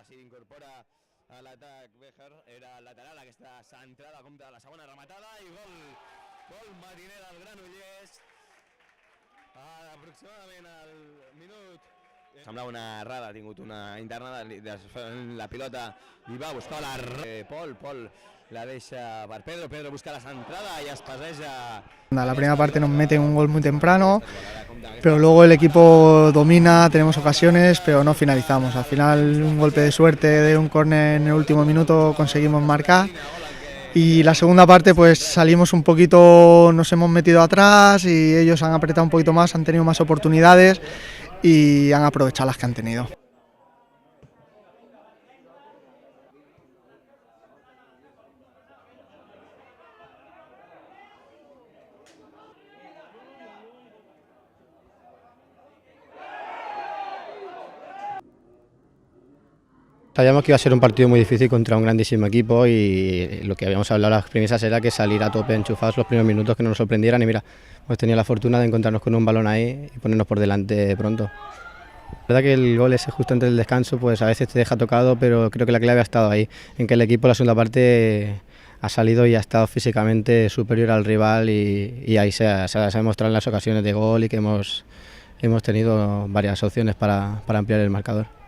s'incorpora a l'atac Béjar, era lateral aquesta centrada, compte de la segona rematada i gol matiner del Granollers aproximadament al minut. Semblava una errada, ha tingut una interna la pilota i va buscar la Pol la deixa per Pedro busca la centrada y passeja. La primera parte nos meten un gol muy temprano, pero luego el equipo domina, tenemos ocasiones, pero no finalizamos. Al final un golpe de suerte de un córner en el último minuto conseguimos marcar. Y la segunda parte pues salimos un poquito, nos hemos metido atrás y ellos han apretado un poquito más, han tenido más oportunidades y han aprovechado las que han tenido. Sabíamos que iba a ser un partido muy difícil contra un grandísimo equipo y lo que habíamos hablado las premisas era que salir a tope enchufados los primeros minutos, que no nos sorprendieran y mira, pues tenía la fortuna de encontrarnos con un balón ahí y ponernos por delante pronto. La verdad que el gol ese justo antes del descanso pues a veces te deja tocado, pero creo que la clave ha estado ahí, en que el equipo en la segunda parte ha salido y ha estado físicamente superior al rival y ahí se ha demostrado en las ocasiones de gol y que hemos tenido varias opciones para ampliar el marcador.